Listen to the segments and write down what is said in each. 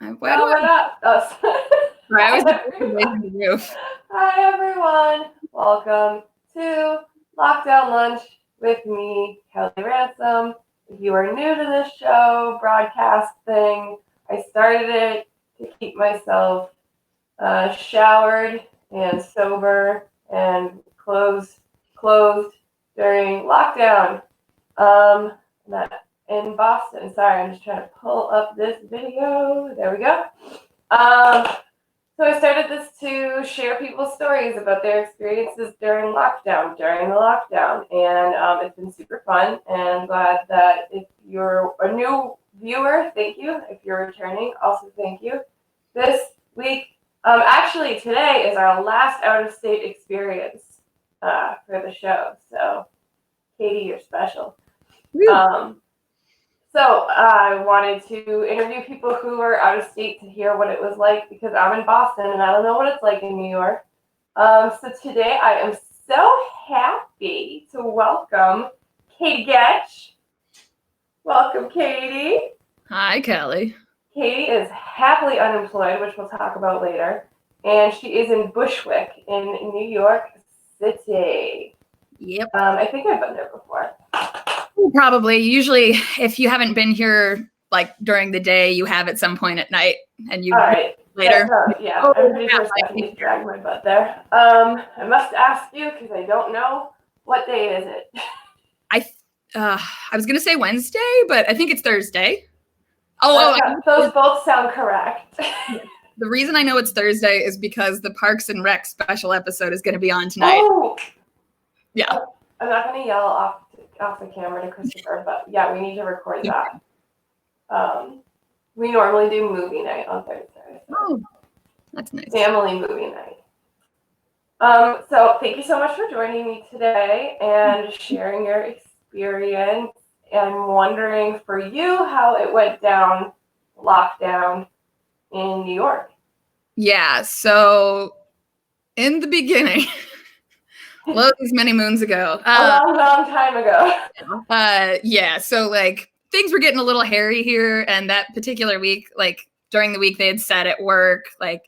What up? I was raising the roof. Hi, everyone. Welcome to Lockdown Lunch with me, Kelly Ransom. If you are new to this show, broadcast thing, I started it to keep myself showered and sober and clothed during lockdown. In Boston. Sorry, I'm just trying to pull up this video. There we go. So I started this to share people's stories about their experiences during the lockdown. And it's been super fun. And I'm glad that if you're a new viewer, thank you. If you're returning, also thank you. This week, actually today is our last out-of-state experience for the show. So, Katie, you're special. So I wanted to interview people who are out of state to hear what it was like, because I'm in Boston and I don't know what it's like in New York. So today I am so happy to welcome Katie Goetsch. Welcome, Katie. Hi, Kelly. Katie is happily unemployed, which we'll talk about later. And she is in Bushwick in New York City. Yep. I think I've been there before. Probably. Usually, if you haven't been here like during the day, you have at some point at night, and you all right later. I'm pretty sure Stephanie dragged my butt there. I must ask you because I don't know, what day is it? I was gonna say Wednesday, but I think it's Thursday. Those both sound correct. The reason I know it's Thursday is because the Parks and Rec special episode is going to be on tonight. Oh, yeah. I'm not going to yell off the camera to Christopher, but yeah, we need to record that. We normally do movie night on Thursday. Oh, that's nice. Family movie night. So thank you so much for joining me today and sharing your experience. I'm wondering for you how it went down, lockdown in New York. Yeah, so in the beginning, many moons ago. A long time ago. Yeah, so like things were getting a little hairy here, and that particular week, like during the week, they had said at work, like,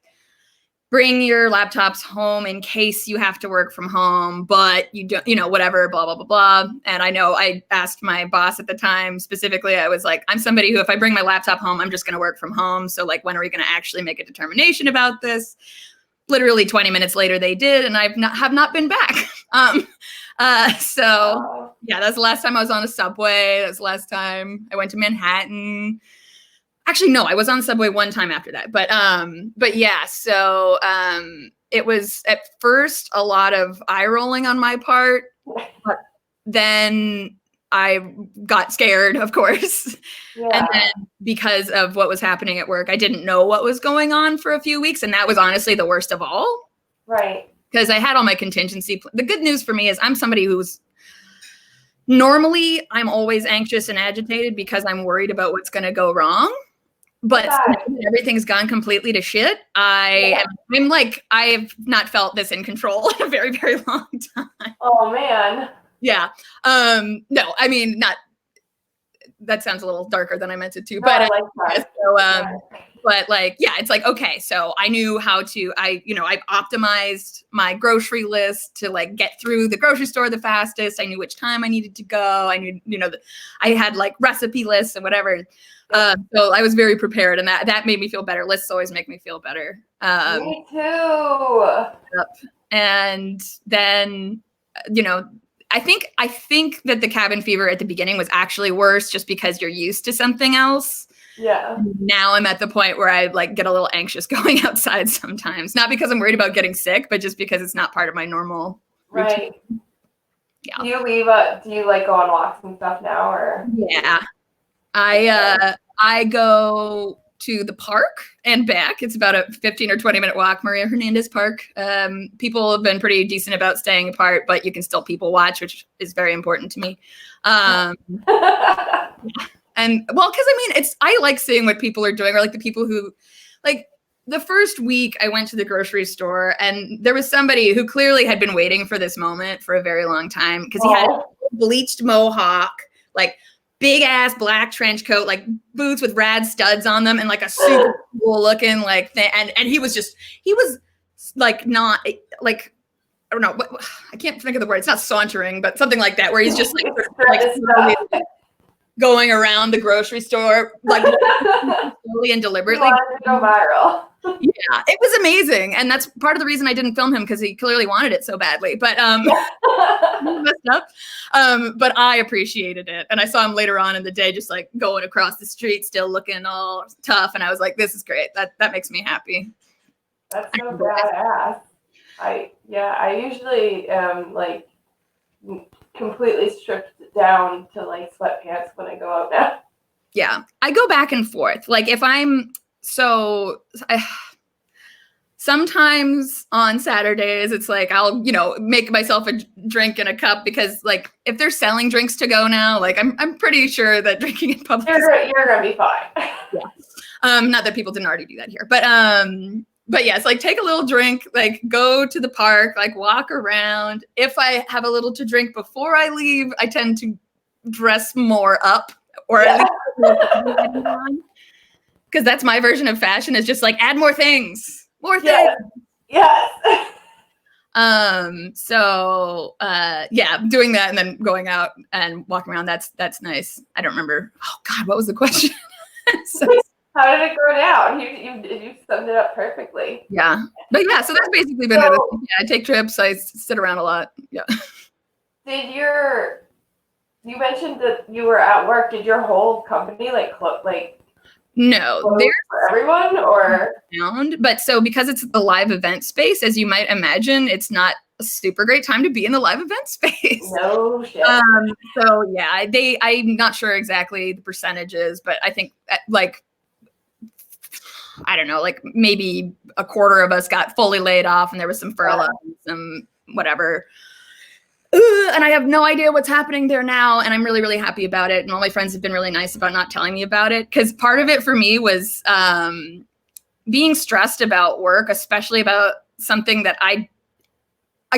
bring your laptops home in case you have to work from home, but you don't, whatever, blah, blah, blah, blah. And I know I asked my boss at the time specifically, I was like, I'm somebody who, if I bring my laptop home, I'm just going to work from home. So like, when are we going to actually make a determination about this? Literally 20 minutes later, they did, and have not been back. So yeah, that's the last time I was on a subway. That's the last time I went to Manhattan. Actually, no, I was on the subway one time after that. But yeah, so it was at first a lot of eye rolling on my part, but then I got scared, of course. Yeah. And then because of what was happening at work, I didn't know what was going on for a few weeks. And that was honestly the worst of all. Right. Because I had all my contingency. The good news for me is I'm somebody who's normally, I'm always anxious and agitated because I'm worried about what's going to go wrong. But everything's gone completely to shit. I'm like, I have not felt this in control in a very, very long time. Oh, man. Yeah. No, I mean, not, that sounds a little darker than I meant it to, but, but like, yeah, it's like, okay, so I knew how to, I've optimized my grocery list to like get through the grocery store the fastest. I knew which time I needed to go. I knew, I had like recipe lists and whatever. So I was very prepared, and that made me feel better. Lists always make me feel better. Me too. And then, I think that the cabin fever at the beginning was actually worse just because you're used to something else. Yeah. Now I'm at the point where I like get a little anxious going outside sometimes. Not because I'm worried about getting sick, but just because it's not part of my normal routine. Right. Yeah. Do you like go on walks and stuff now, or? Yeah. I go to the park and back. It's about a 15 or 20 minute walk, Maria Hernandez Park. People have been pretty decent about staying apart, but you can still people watch, which is very important to me. And well, because I like seeing what people are doing, or like the people who, like the first week I went to the grocery store and there was somebody who clearly had been waiting for this moment for a very long time because he had a bleached mohawk, like big ass black trench coat, like boots with rad studs on them, and like a super cool looking like thing. And he was like not like, I don't know, I can't think of the word. It's not sauntering, but something like that, where he's just like going around the grocery store, like slowly and deliberately. He wanted to go viral. Yeah, it was amazing, and that's part of the reason I didn't film him, because he clearly wanted it so badly. But messed up. But I appreciated it, and I saw him later on in the day, just like going across the street, still looking all tough, and I was like, "This is great. That makes me happy." That's so badass. I usually am like completely stripped down to like sweatpants when I go out now. Yeah, I go back and forth. Like if I'm sometimes on Saturdays, it's like I'll, make myself a drink in a cup, because like if they're selling drinks to go now, like I'm pretty sure that drinking in public you're gonna be fine. Yeah. Not that people didn't already do that here, but yes, like take a little drink, like go to the park, like walk around. If I have a little to drink before I leave, I tend to dress more up, or at least because that's my version of fashion, is just like add more things. Yes. Yeah, doing that and then going out and walking around, that's nice. I don't remember. Oh God, what was the question? How did it go down? You summed it up perfectly. Yeah. But yeah, so that's basically been it. Yeah, I take trips, I sit around a lot. Yeah. You mentioned that you were at work. Did your whole company no, there's for everyone, or but so because it's the live event space, as you might imagine, it's not a super great time to be in the live event space. No shit. So yeah, I'm not sure exactly the percentages, but I think like, I don't know, like maybe a quarter of us got fully laid off, and there was some furlough, some whatever. And I have no idea what's happening there now, and I'm really, really happy about it. And all my friends have been really nice about not telling me about it, because part of it for me was being stressed about work, especially about something that I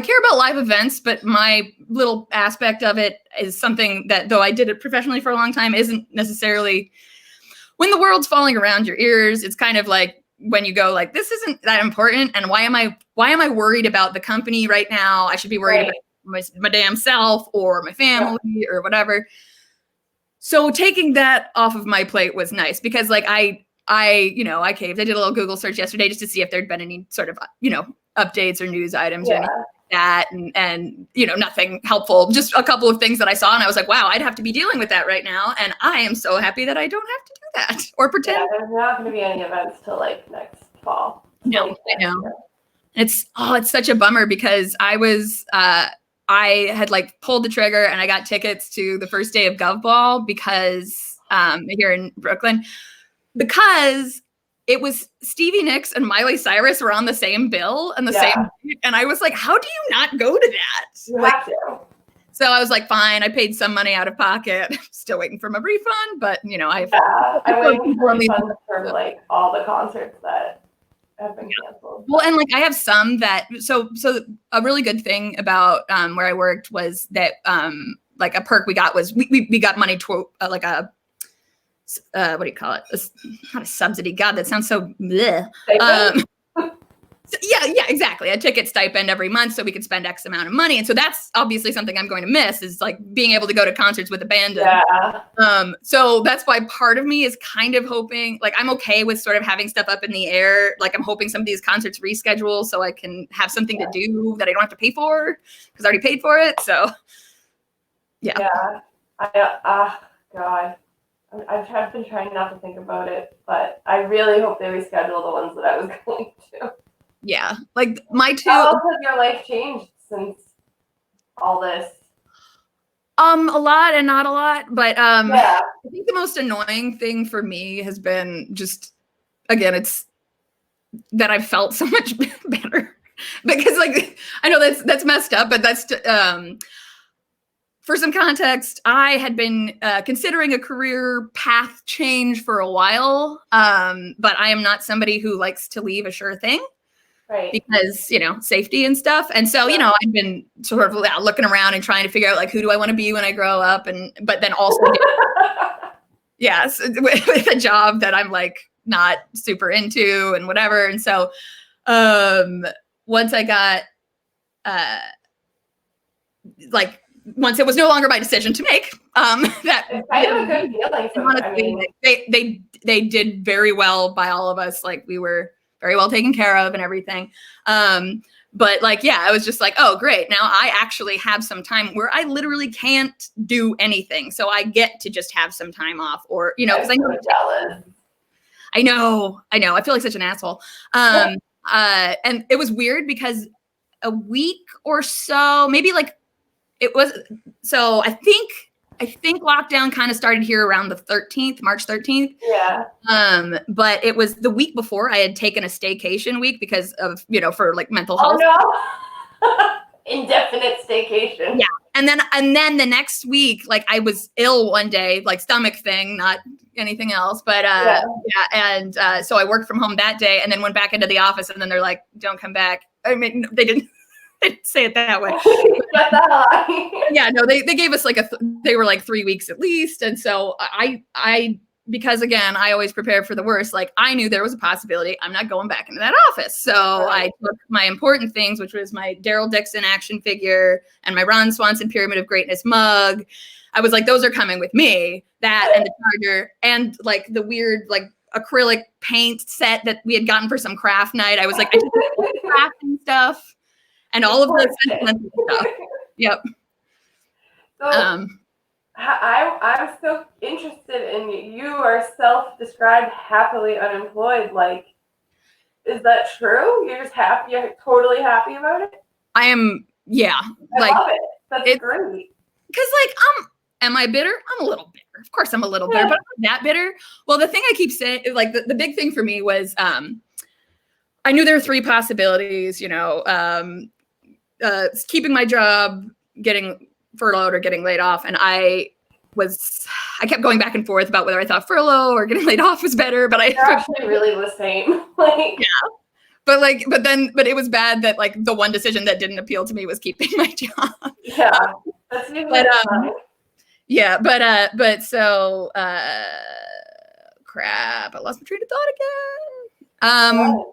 care about live events, but my little aspect of it is something that, though I did it professionally for a long time, isn't necessarily, when the world's falling around your ears, it's kind of like when you go like, this isn't that important, and why am I worried about the company right now? I should be worried about my damn self or my family or whatever. So taking that off of my plate was nice, because like I caved. I did a little Google search yesterday just to see if there'd been any sort of, updates or news items or anything like that. And nothing helpful, just a couple of things that I saw, and I was like, wow, I'd have to be dealing with that right now. And I am so happy that I don't have to do that or pretend. Yeah, there's not going to be any events till like next fall. No, I know. It's such a bummer, because I had like pulled the trigger and I got tickets to the first day of Gov Ball, because here in Brooklyn, because it was Stevie Nicks and Miley Cyrus were on the same bill and the same, and I was like, how do you not go to that? You have to. So I was like, fine, I paid some money out of pocket. Still waiting for my refund, but I'm waiting for refunds for like all the concerts that have been canceled. Well, and like I have some that, so a really good thing about where I worked was that like a perk we got was we got money to like a what do you call it? Not a subsidy. God, that sounds so bleh. Yeah, exactly. A ticket stipend every month, so we could spend X amount of money. And so that's obviously something I'm going to miss, is like being able to go to concerts with a band. So that's why part of me is kind of hoping, like I'm okay with sort of having stuff up in the air. Like I'm hoping some of these concerts reschedule so I can have something to do that I don't have to pay for, because I already paid for it. So God. I've been trying not to think about it, but I really hope they reschedule the ones that I was going to. Yeah, like my two. How else has your life changed since all this? A lot and not a lot, but I think the most annoying thing for me has been just, again, it's that I've felt so much better, because like I know that's messed up, but that's for some context, I had been considering a career path change for a while, but I am not somebody who likes to leave a sure thing. Right. because, safety and stuff. And so, I've been sort of looking around and trying to figure out like, who do I want to be when I grow up? But then also, yes, with a job that I'm like not super into and whatever. And so, once I got, once it was no longer my decision to make, that it's kind of a good feeling. Honestly, they did very well by all of us. Like we were very well taken care of and everything. But like, yeah, I was just like, oh, great. Now I actually have some time where I literally can't do anything. So I get to just have some time off or, because I'm so jealous. I know. I feel like such an asshole. And it was weird because a week or so, maybe like it was. So I think lockdown kind of started here around the 13th, March 13th. Yeah. But it was the week before I had taken a staycation week because of, for like mental health. Oh no. Indefinite staycation. Yeah. And then the next week, like I was ill one day, like stomach thing, not anything else. But yeah. And so I worked from home that day and then went back into the office and then they're like, don't come back. I mean, they didn't say it that way. Yeah, no, they gave us like they were like 3 weeks at least. And so I because again, I always prepare for the worst. Like I knew there was a possibility I'm not going back into that office. So I took my important things, which was my Daryl Dixon action figure and my Ron Swanson Pyramid of Greatness mug. I was like, those are coming with me. That and the charger and like the weird like acrylic paint set that we had gotten for some craft night. I was like, I just crafting stuff. And all of those sentimental stuff. Yep. So I'm so interested in you are self-described happily unemployed. Like, is that true? You're just happy? You're totally happy about it? I am. Yeah. I love it. That's great. Because like, am I bitter? I'm a little bitter. Of course I'm a little bitter, but I'm not that bitter. Well, the thing I keep saying, like the big thing for me was, I knew there were 3 possibilities, keeping my job, getting furloughed or getting laid off. And I kept going back and forth about whether I thought furlough or getting laid off was better, but they're actually really the same. Like, yeah. But it was bad that like the one decision that didn't appeal to me was keeping my job. Yeah. That's usually yeah, but so crap, I lost my train of thought again.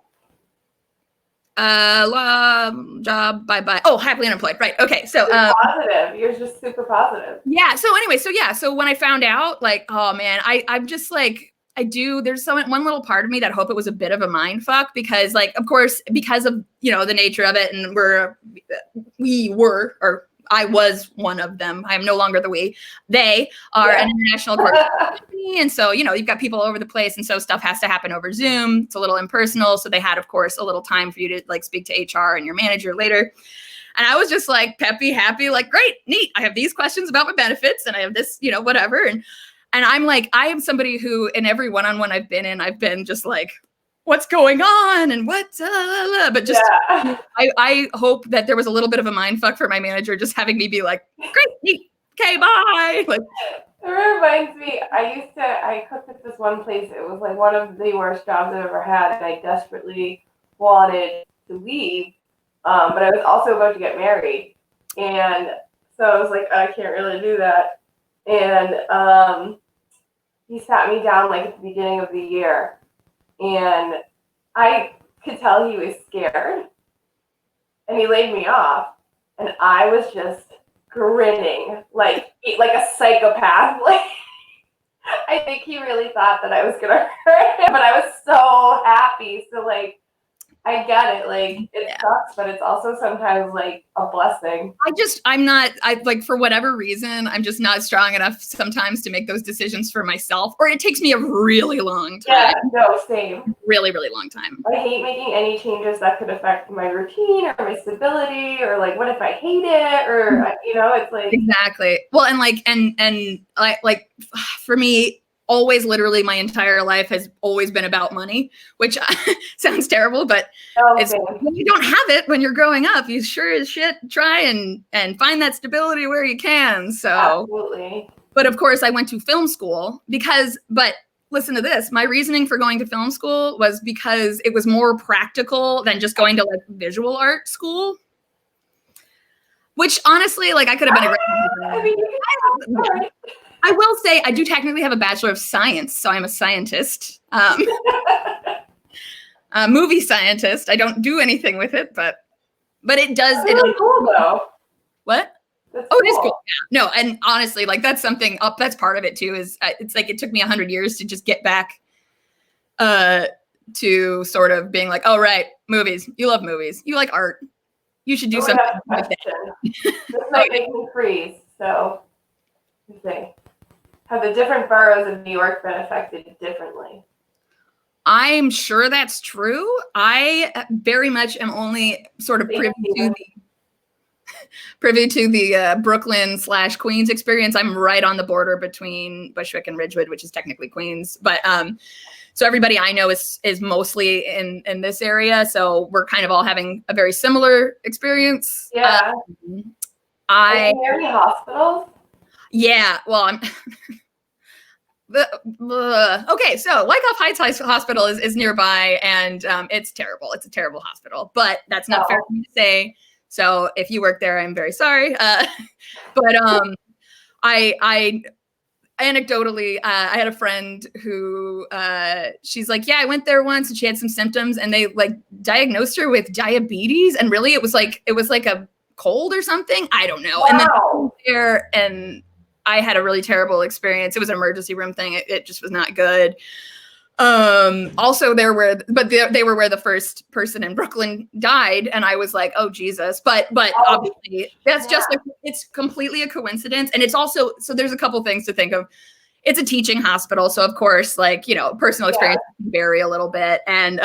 Job, bye. Oh, happily unemployed. Right. Okay. So positive. You're just super positive. Yeah. So anyway, so when I found out, like, oh man, I'm just like, there's one little part of me that hope it was a bit of a mind fuck because like, of course, because of, the nature of it. And I was one of them. I am no longer the we. They are an international corporate company. And so, you've got people all over the place. And so stuff has to happen over Zoom. It's a little impersonal. So they had, of course, a little time for you to like speak to HR and your manager later. And I was just like peppy, happy, like, great, neat. I have these questions about my benefits and I have this, whatever. And I'm like, I am somebody who in every one-on-one I've been in, I've been just like, what's going on and what, but just, I hope that there was a little bit of a mind fuck for my manager, just having me be like, great, okay, bye. Like, it reminds me, I cooked at this one place. It was like one of the worst jobs I've ever had. And I desperately wanted to leave. But I was also about to get married. And so I was like, I can't really do that. And he sat me down like at the beginning of the year. And I could tell he was scared. And he laid me off. And I was just grinning like a psychopath. Like I think he really thought that I was gonna hurt him, but I was so happy. So like I get it. Like it sucks, but it's also sometimes like a blessing. For whatever reason, I'm just not strong enough sometimes to make those decisions for myself, or it takes me a really long time. Yeah, no, same. Really, really long time. I hate making any changes that could affect my routine or my stability, or like, what if I hate it? Or, it's like. Exactly. Well, and for me, always literally my entire life has always been about money, which sounds terrible, but when you don't have it when you're growing up, you sure as shit try and find that stability where you can. So, absolutely. But of course I went to film school but listen to this. My reasoning for going to film school was because it was more practical than just going to like visual art school. Which honestly, like I could have been a great. I mean, all right. I will say I do technically have a Bachelor of Science, so I'm a scientist. A movie scientist. I don't do anything with it, but it does. That's really cool, though. What? That's Oh, it is cool. Yeah. No, and honestly, like that's something up. That's part of it too. Is it's like it took me 100 years to just get back to sort of being like, oh right, movies. You love movies. You like art. You should do something like that. This might make me freeze. So, let's see. Have the different boroughs of New York been affected differently? I'm sure that's true. I very much am only sort of privy to the Brooklyn/Queens experience. I'm right on the border between Bushwick and Ridgewood, which is technically Queens. But so everybody I know is mostly in this area. So we're kind of all having a very similar experience. Yeah. Are there any hospitals? Yeah. Well, I'm. Okay, so Wyckoff Heights Hospital is nearby, and it's terrible. It's a terrible hospital, but that's not fair for me to say. So if you work there, I'm very sorry. But I anecdotally, I had a friend who she's like, yeah, I went there once, and she had some symptoms, and they like diagnosed her with diabetes, and really it was like a cold or something. I don't know. Wow. And then I went there and I had a really terrible experience. It was an emergency room thing. It just was not good. Also they were where the first person in Brooklyn died. And I was like, oh Jesus. But obviously that's just it's completely a coincidence. And it's also, so there's a couple things to think of. It's a teaching hospital. So of course, like, you know, personal experience can vary a little bit. And,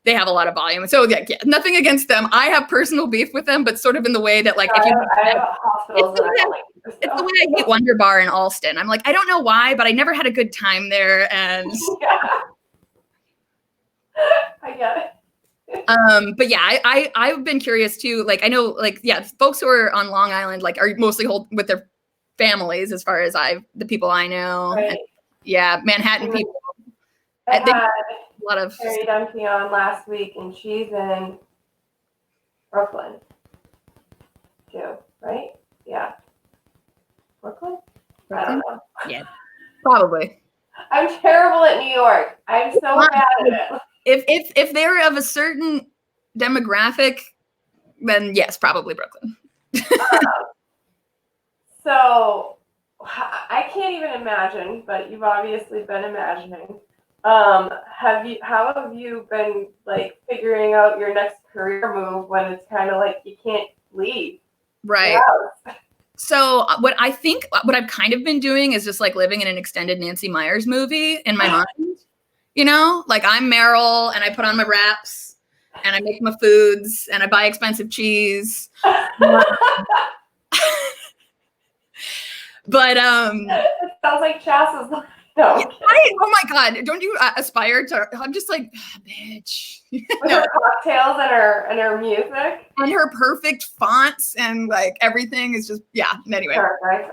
they have a lot of volume. So yeah, nothing against them. I have personal beef with them, but sort of in the way that like, it's the way I hate Wonder Bar in Alston. I'm like, I don't know why, but I never had a good time there. And I get it. But yeah, I've been curious too. Like, I know, like, yeah, folks who are on Long Island, like, are mostly with their families as far as the people I know. Right. And, yeah, Manhattan people. I had a lot of Carrie Dunphy on last week, and she's in Brooklyn too, right? Yeah. Brooklyn? I don't know. Yeah, probably. I'm terrible at New York. I'm so bad at it. If they're of a certain demographic, then yes, probably Brooklyn. So I can't even imagine, but you've obviously been imagining. How have you been like figuring out your next career move when it's kind of like you can't leave? Right. So what I've kind of been doing is just like living in an extended Nancy Meyers movie in my mind. You know, like I'm Meryl and I put on my wraps and I make my foods and I buy expensive cheese. But it sounds like Chas's life. No. Oh my God! Don't you aspire to? I'm just like, bitch. With her cocktails and her music and her perfect fonts and like everything is just Anyway, perfect.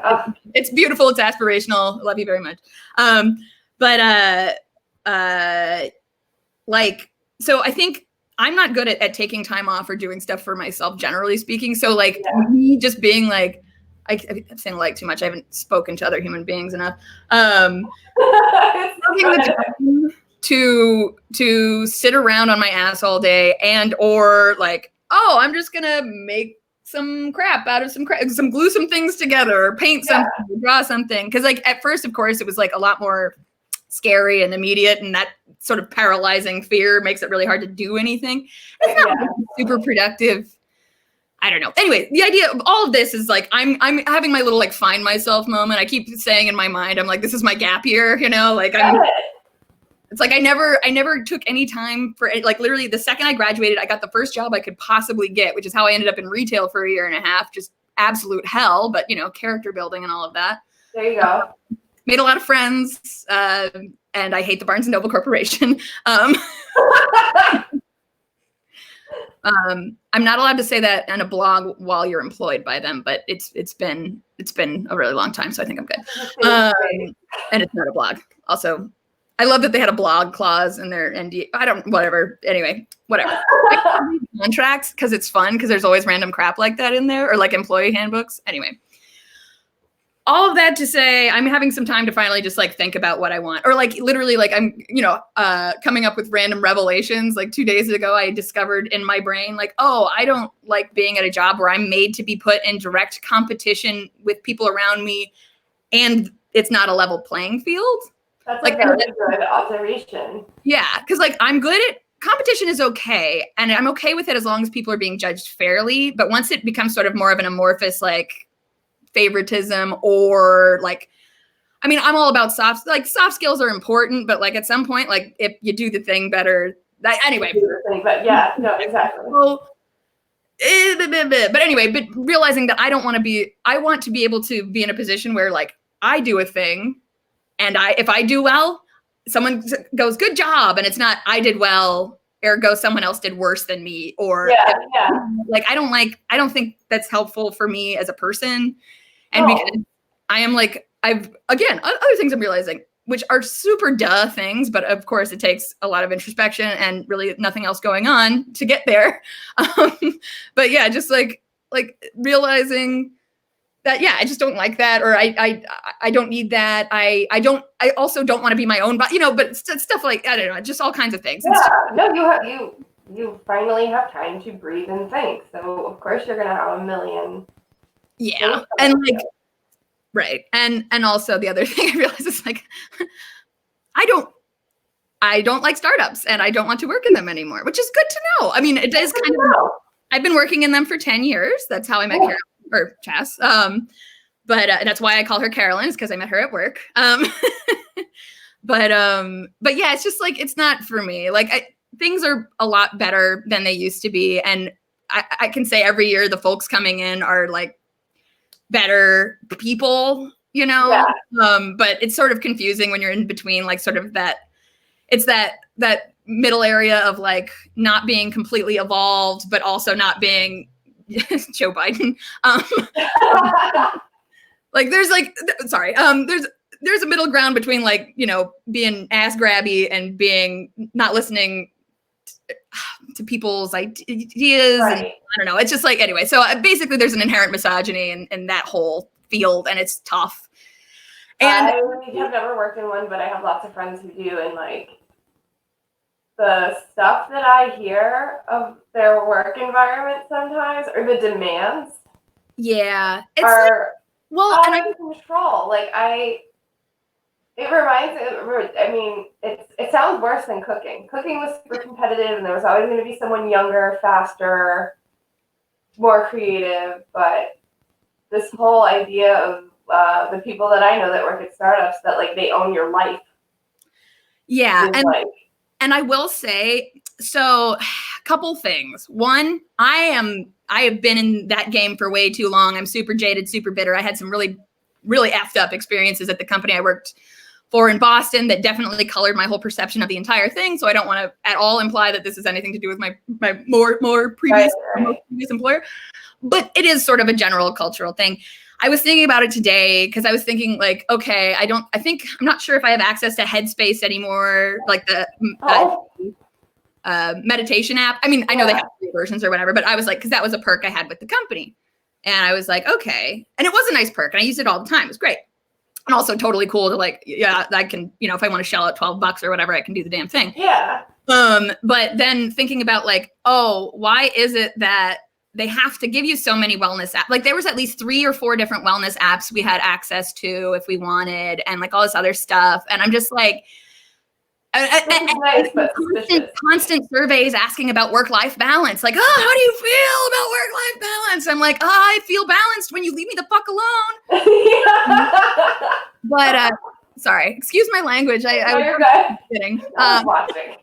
It's beautiful. It's aspirational. I love you very much. Like, so I think I'm not good at taking time off or doing stuff for myself, generally speaking. So like me just being like. I'm saying like too much. I haven't spoken to other human beings enough. To sit around on my ass all day or like, oh, I'm just gonna make some crap out of some glue some things together or paint something, draw something. Because like at first, of course, it was like a lot more scary and immediate, and that sort of paralyzing fear makes it really hard to do anything. It's not really super productive. I don't know. Anyway, the idea of all of this is like I'm having my little like find myself moment. I keep saying in my mind, I'm like, this is my gap year, you know, like it's like I never took any time for it. Like literally the second I graduated, I got the first job I could possibly get, which is how I ended up in retail for a year and a half. Just absolute hell, but you know, character building and all of that. There you go. Made a lot of friends, and I hate the Barnes & Noble Corporation. I'm not allowed to say that on a blog while you're employed by them, but it's been a really long time, so I think I'm good. And it's not a blog. Also, I love that they had a blog clause in their NDA. Whatever. Anyway, whatever. Contracts, because it's fun, because there's always random crap like that in there, or like employee handbooks. Anyway, all of that to say, I'm having some time to finally just like think about what I want, or like literally like I'm, coming up with random revelations. Like 2 days ago, I discovered in my brain, like, oh, I don't like being at a job where I'm made to be put in direct competition with people around me, and it's not a level playing field. That's like a very good observation. Yeah, because like I'm good at competition is okay, and I'm okay with it as long as people are being judged fairly. But once it becomes sort of more of an amorphous like favoritism, or like, I mean, I'm all about soft skills are important, but like at some point, like if you do the thing better, anyway. But yeah, no, exactly. But anyway, but realizing that I want to be able to be in a position where like I do a thing, and if I do well, someone goes, good job. And it's not, I did well, ergo someone else did worse than me. Or like, I don't think that's helpful for me as a person. And because I am like, other things I'm realizing, which are super duh things, but of course it takes a lot of introspection and really nothing else going on to get there. But yeah, just like realizing that, yeah, I just don't like that, or I don't need that. I also don't want to be my own, but but stuff like, I don't know, just all kinds of things. Yeah, you finally have time to breathe and think. So of course you're gonna have a million. Yeah, and like, right, and also the other thing I realized is like, I don't like startups, and I don't want to work in them anymore, which is good to know. I mean, it is kind of. I've been working in them for 10 years. That's how I met Carolyn. Or Chas, but that's why I call her Carolyn, is because I met her at work. But yeah, it's just like, it's not for me. Like things are a lot better than they used to be, and I can say every year the folks coming in are like better people, Yeah. But it's sort of confusing when you're in between, like sort of that. It's that middle area of like not being completely evolved, but also not being Joe Biden. Like there's there's a middle ground between like, being ass grabby and being not listening to people's ideas. Right. And I don't know. It's just like, anyway, so basically there's an inherent misogyny in that whole field, and it's tough. And I have never worked in one, but I have lots of friends who do, and like the stuff that I hear of their work environment sometimes, or the demands, yeah, it's are out of control. Like it reminds me. I mean, it sounds worse than cooking. Cooking was super competitive, and there was always going to be someone younger, faster, more creative. But this whole idea of the people that I know that work at startups, that like they own your life. Yeah, and I will say, so a couple things. One, I have been in that game for way too long. I'm super jaded, super bitter. I had some really, really effed up experiences at the company I worked for in Boston that definitely colored my whole perception of the entire thing. So I don't want to at all imply that this has anything to do with my more previous employer, but it is sort of a general cultural thing. I was thinking about it today because I was thinking like, okay, I'm not sure if I have access to Headspace anymore, like the meditation app. I mean, I know they have 3 versions or whatever, but I was like, because that was a perk I had with the company. And I was like, okay. And it was a nice perk, and I used it all the time. It was great. And also totally cool to like, yeah, I can, if I want to shell out $12 or whatever, I can do the damn thing. Yeah. But then thinking about like, oh, why is it that they have to give you so many wellness apps? Like there was at least 3 or 4 different wellness apps we had access to if we wanted, and like all this other stuff. And I'm just like, constant surveys asking about work-life balance. Like, oh, how do you feel about work-life balance? I'm like, oh, I feel balanced when you leave me the fuck alone. But sorry, excuse my language. You're good. Kidding. Watching.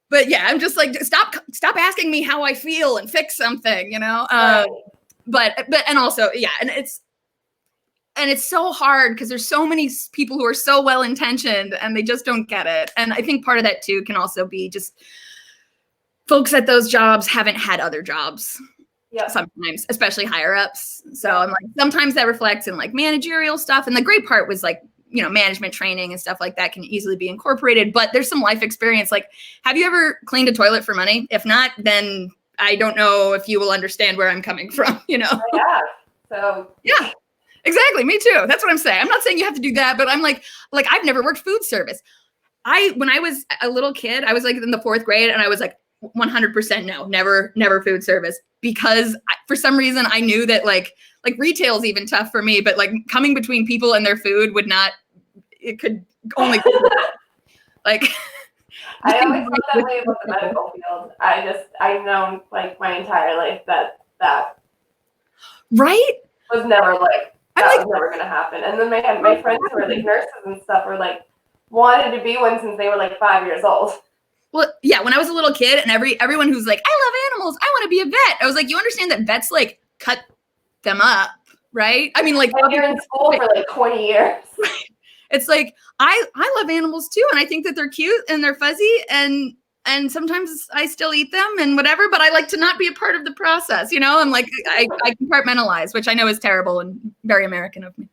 But yeah, I'm just like, stop asking me how I feel and fix something, Right. But and also, yeah, and it's so hard because there's so many people who are so well-intentioned and they just don't get it. And I think part of that too can also be just folks at those jobs haven't had other jobs. Yep. Sometimes, especially higher ups. So I'm like, sometimes that reflects in like managerial stuff. And the great part was like management training and stuff like that can easily be incorporated, but there's some life experience. Like, have you ever cleaned a toilet for money? If not, then I don't know if you will understand where I'm coming from, I have. So Yeah, exactly. Me too. That's what I'm saying. I'm not saying you have to do that, but I'm like I've never worked food service. When I was a little kid, I was like in the 4th grade, and I was like 100% no, never food service, because for some reason I knew that like retail is even tough for me, but like coming between people and their food it could only like. I always felt that way about the medical field. I've known like my entire life that right was never like that was never gonna happen. And then my friends who were like nurses and stuff were like wanted to be one since they were like 5 years old. Well, yeah, when I was a little kid, and everyone who's like, I love animals, I want to be a vet. I was like, you understand that vets like cut them up, right? I mean, like, and you're in school for like 20 years. It's like I love animals too, and I think that they're cute and they're fuzzy, and sometimes I still eat them and whatever, but I like to not be a part of the process, I'm like I compartmentalize, which I know is terrible and very American of me.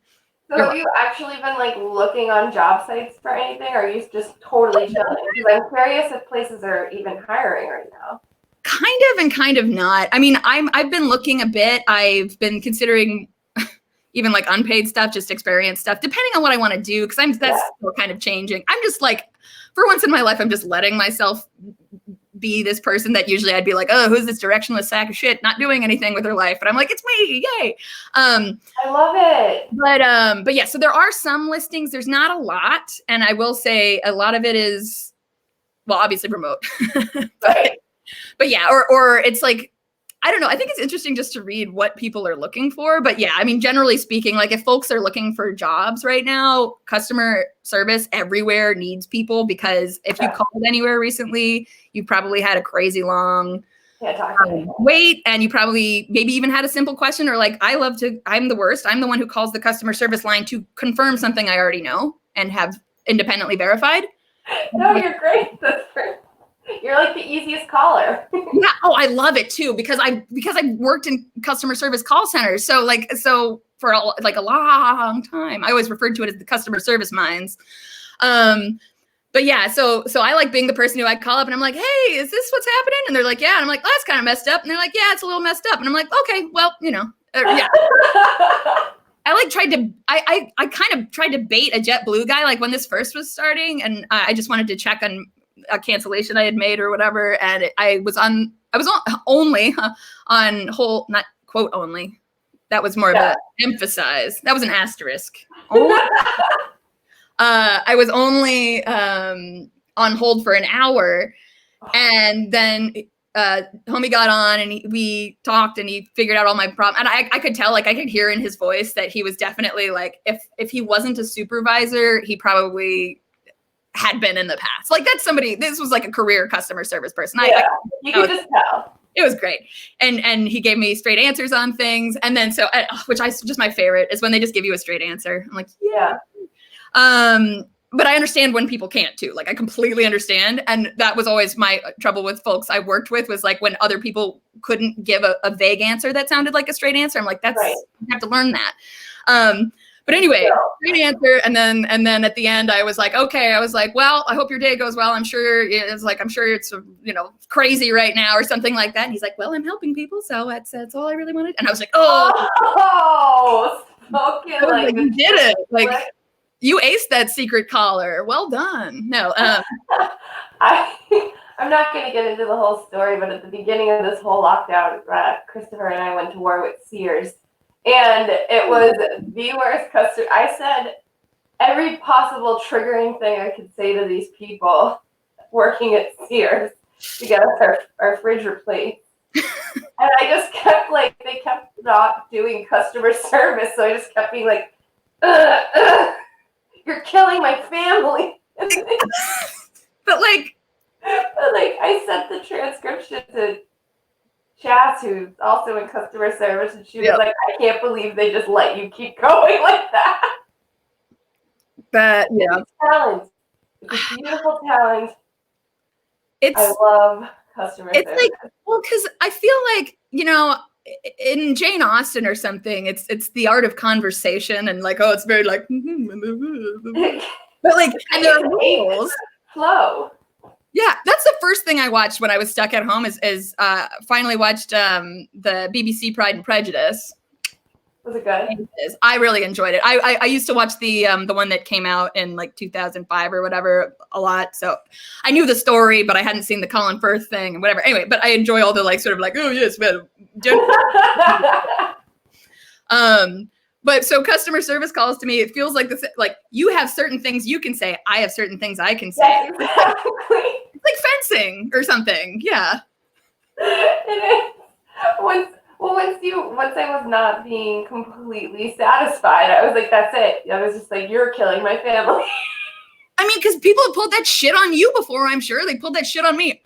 So have you actually been like looking on job sites for anything, or are you just totally chilling? Because I'm curious if places are even hiring right now. Kind of and kind of not. I mean, I've been looking a bit. I've been considering even like unpaid stuff, just experience stuff, depending on what I want to do, because that's still kind of changing. I'm just like, for once in my life, I'm just letting myself be this person that usually I'd be like, oh, who's this directionless sack of shit, not doing anything with her life? But I'm like, it's me, yay. I love it. But yeah, so there are some listings. There's not a lot. And I will say a lot of it is, well, obviously remote. Right. But yeah, or it's like, I don't know. I think it's interesting just to read what people are looking for. But yeah, I mean, generally speaking, like if folks are looking for jobs right now, customer service everywhere needs people, because if you called anywhere recently, you probably had a crazy long wait, and you probably maybe even had a simple question, or like, I'm the worst. I'm the one who calls the customer service line to confirm something I already know and have independently verified. No, you're great. That's great. You're like the easiest caller. Yeah. Oh, I love it too, because I worked in customer service call centers. So for a long time, I always referred to it as the customer service mines. But yeah, so I like being the person who I call up and I'm like, hey, is this what's happening? And they're like, yeah. And I'm like, well, that's kind of messed up. And they're like, yeah, it's a little messed up. And I'm like, okay, well, yeah. I kind of tried to bait a JetBlue guy, like when this first was starting, and I just wanted to check on a cancellation I had made or whatever, and I was only on hold, not quote only. That was more of a emphasize. That was an asterisk. I was only on hold for an hour, and then homie got on and we talked and he figured out all my problems. And I could tell, like I could hear in his voice that he was definitely like, if he wasn't a supervisor, he probably had been in the past. Like this was like a career customer service person. You could just tell. It was great. And he gave me straight answers on things. And then just my favorite is when they just give you a straight answer. I'm like, yeah. But I understand when people can't too. Like I completely understand. And that was always my trouble with folks I worked with, was like when other people couldn't give a vague answer that sounded like a straight answer. I'm like, you have to learn that. But anyway, great answer. And then at the end, I was like, okay. I was like, well, I hope your day goes well. I'm sure it's crazy right now or something like that. And he's like, well, I'm helping people, so that's all I really wanted. And I was like, okay, like you did it. Like you aced that secret caller. Well done. No, I'm not going to get into the whole story, but at the beginning of this whole lockdown, Christopher and I went to war with Sears. And it was the worst customer. I said every possible triggering thing I could say to these people working at Sears to get us our fridge replaced. And I just kept they kept not doing customer service. So I just kept being like, you're killing my family. But I sent the transcription to Chas, who's also in customer service, and she was like, I can't believe they just let you keep going like that. But it's talent. It's a beautiful talent. I love customer service. Like, well, because I feel like, in Jane Austen or something, it's the art of conversation, and like, oh, it's very like, but like, and there are rules. Flow. Yeah, that's the first thing I watched when I was stuck at home. Is finally watched the BBC Pride and Prejudice. Was it good? I really enjoyed it. I used to watch the one that came out in like 2005 or whatever a lot, so I knew the story, but I hadn't seen the Colin Firth thing and whatever. Anyway, but I enjoy all the like sort of like, oh yes, well, but so customer service calls to me, it feels like like you have certain things you can say, I have certain things I can say. Yes, exactly. It's like fencing or something. Yeah. It is. Once I was not being completely satisfied, I was like, that's it. I was just like, you're killing my family. I mean, because people have pulled that shit on you before, I'm sure. They pulled that shit on me.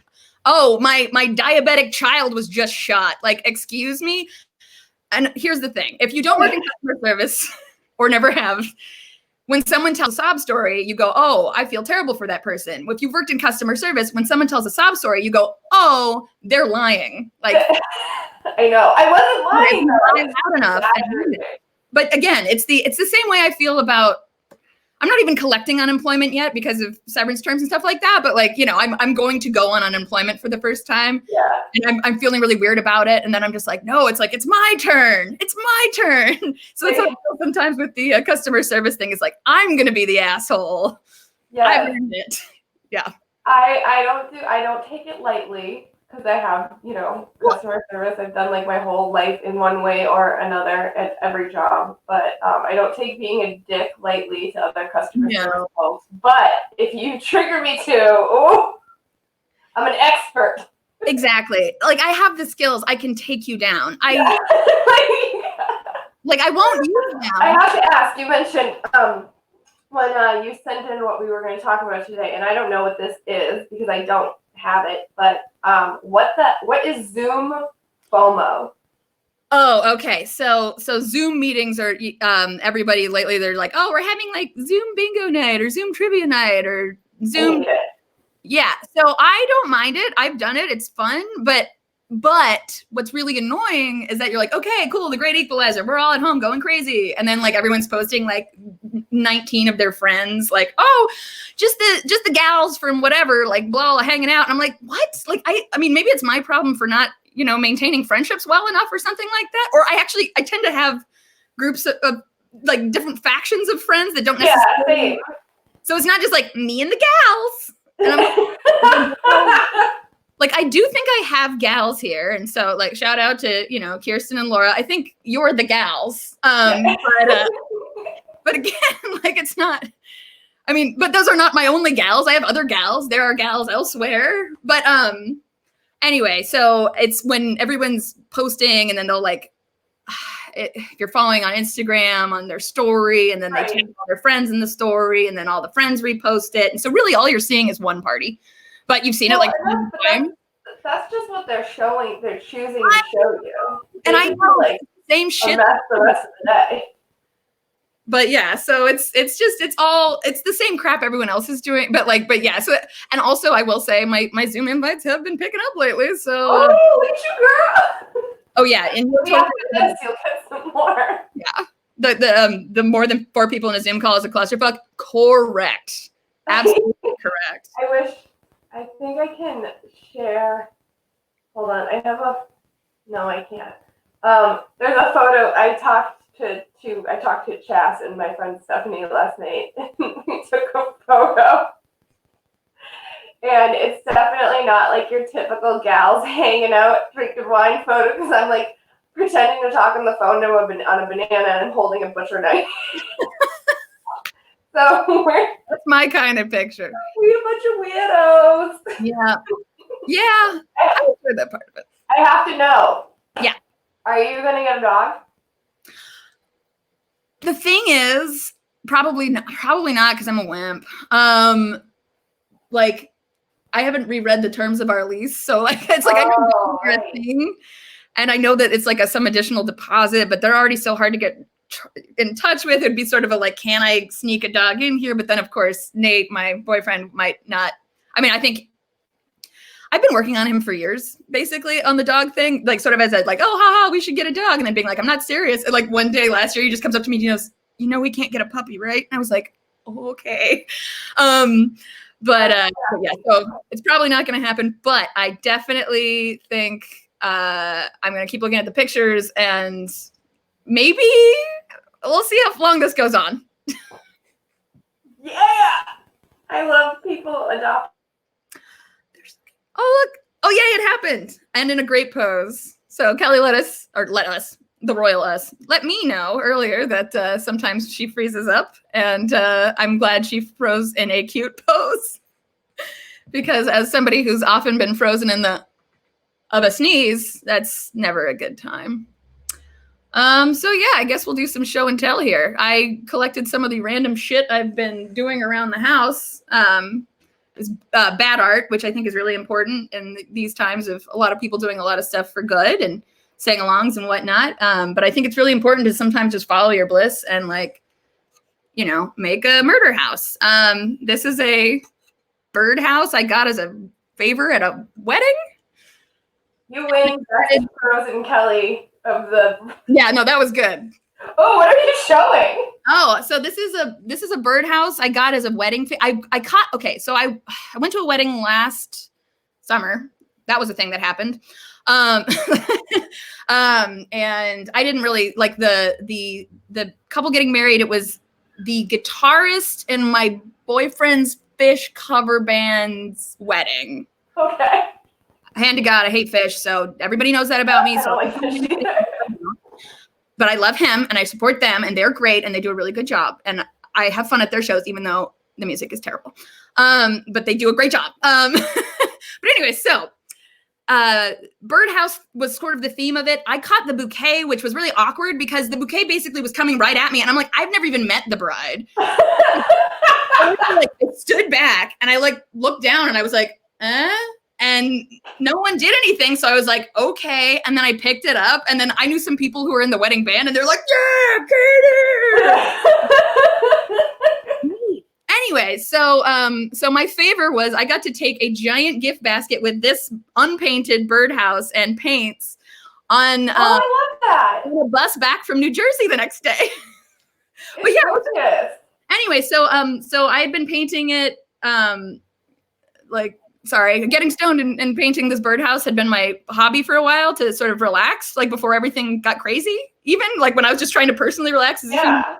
Oh, my diabetic child was just shot. Like, excuse me? And here's the thing. If you don't work in customer service or never have, when someone tells a sob story, you go, oh, I feel terrible for that person. If you've worked in customer service, when someone tells a sob story, you go, oh, they're lying. Like, I know. I wasn't lying. Loud enough. But again, it's the same way I feel about, I'm not even collecting unemployment yet because of severance terms and stuff like that. But like, you know, I'm going to go on unemployment for the first time. Yeah. And I'm feeling really weird about it. And then I'm just like, no, it's like, it's my turn. It's my turn. So that's how I feel sometimes with the customer service thing. Is like, I'm going to be the asshole. Yeah. I've earned it. Yeah. I don't take it lightly. Because I have, you know, customer service. I've done like my whole life in one way or another at every job. But I don't take being a dick lightly to other customer service folks. But if you trigger me to, I'm an expert. Exactly. Like I have the skills. I can take you down. Like I won't use them. I have to ask. You mentioned when you sent in what we were going to talk about today, and I don't know what this is because I don't have it, but what is Zoom FOMO? Oh, okay. So Zoom meetings are everybody lately they're like, oh, we're having like Zoom bingo night or Zoom trivia night or Zoom. Yeah. So I don't mind it. I've done it. It's fun, but what's really annoying is that you're like, okay, cool, the great equalizer. We're all at home going crazy. And then like everyone's posting like 19 of their friends, like, oh, just the gals from whatever, like blah, blah, hanging out. And I'm like, what? Like, I mean, maybe it's my problem for not, you know, maintaining friendships well enough or something like that. Or I tend to have groups of like different factions of friends that don't necessarily. Yeah, so it's not just like me and the gals. And I'm like, I do think I have gals here. And so like, shout out to, you know, Kirsten and Laura. I think you're the gals. But again, like, it's not, I mean, but those are not my only gals. I have other gals. There are gals elsewhere. But anyway, so it's when everyone's posting and then they'll like, if you're following on Instagram on their story and then they tag all their friends in the story and then all the friends repost it. And so really all you're seeing is one party. But you've seen it like that's just what they're showing. They're choosing to show you. And I know like same shit the rest of the day. But yeah, so it's the same crap everyone else is doing. But yeah, so and also I will say my Zoom invites have been picking up lately. So look at you, girl. Oh yeah, and after this, you'll get some more. Yeah. The more than 4 people in a Zoom call is a clusterfuck. Correct. Absolutely correct. I think I can share. Hold on. No, I can't. There's a photo. I talked to Chas and my friend Stephanie last night. We took a photo. And it's definitely not like your typical gals hanging out, drinking wine photo, because I'm like pretending to talk on the phone on a banana and holding a butcher knife. So that's my kind of picture. We're a bunch of weirdos. Yeah. Yeah. I heard that part of it. I have to know. Yeah. Are you going to get a dog? The thing is, probably not because I'm a wimp. Like, I haven't reread the terms of our lease, so like it's like I know a thing, and I know that it's like some additional deposit, but they're already so hard to get in touch with. It'd be sort of a like, can I sneak a dog in here? But then of course Nate, my boyfriend, might not. I mean, I think I've been working on him for years, basically, on the dog thing, like sort of as a like, oh, haha, we should get a dog. And then being like, I'm not serious. And like one day last year, he just comes up to me and he goes, we can't get a puppy, right? And I was like, oh, okay. But yeah, so it's probably not going to happen. But I definitely think I'm going to keep looking at the pictures and maybe we'll see how long this goes on. Yeah. I love people adopt. Oh, look. Oh, yeah, it happened. And in a great pose. So Kelly let us, the royal us, let me know earlier that sometimes she freezes up. And I'm glad she froze in a cute pose. Because as somebody who's often been frozen of a sneeze, that's never a good time. So yeah, I guess we'll do some show and tell here. I collected some of the random shit I've been doing around the house. Is bad art, which I think is really important in these times of a lot of people doing a lot of stuff for good and sing-alongs and whatnot. But I think it's really important to sometimes just follow your bliss and like, make a murder house. This is a birdhouse I got as a favor at a wedding. You win Best Frozen Kelly of the. Yeah, no, that was good. Oh, what are you showing? Oh, so this is a birdhouse I got as a wedding. I went to a wedding last summer. That was a thing that happened. And I didn't really like the couple getting married. It was the guitarist in my boyfriend's Fish cover band's wedding. Okay. Hand to God, I hate Fish, so everybody knows that about me. I don't like Fish either. But I love him and I support them and they're great and they do a really good job. And I have fun at their shows, even though the music is terrible. But they do a great job. But anyway, so birdhouse was sort of the theme of it. I caught the bouquet, which was really awkward because the bouquet basically was coming right at me. And I'm like, I've never even met the bride. I stood back and I looked down and I was like, and no one did anything. So I was like, okay. And then I picked it up and then I knew some people who were in the wedding band and they're like, yeah, Katie. Anyway, so my favor was I got to take a giant gift basket with this unpainted birdhouse and paints on, I love that. on a bus back from New Jersey the next day. But yeah, anyway, so I had been painting it, getting stoned and painting this birdhouse had been my hobby for a while to sort of relax, like before everything got crazy, even like when I was just trying to personally relax. Yeah.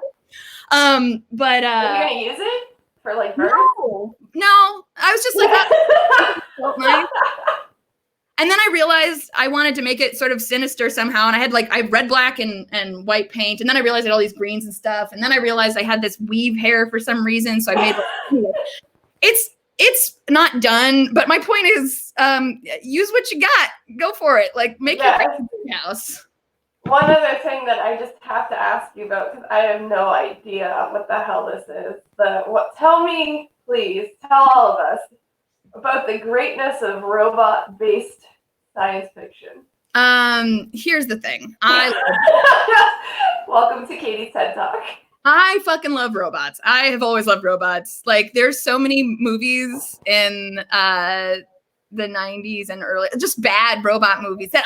But are you gonna use it for like birds? No, I was just like, that felt nice. And then I realized I wanted to make it sort of sinister somehow. And I had I red, black, and white paint. And then I realized I had all these greens and stuff. And then I realized I had this weave hair for some reason. So I made it's not done. But my point is, use what you got. Go for it. Make your house. One other thing that I just have to ask you about, because I have no idea what the hell this is. Tell me, please, tell all of us about the greatness of robot-based science fiction. Here's the thing. Welcome to Katie's TED Talk. I fucking love robots. I have always loved robots. There's so many movies in the 90s and early, just bad robot movies that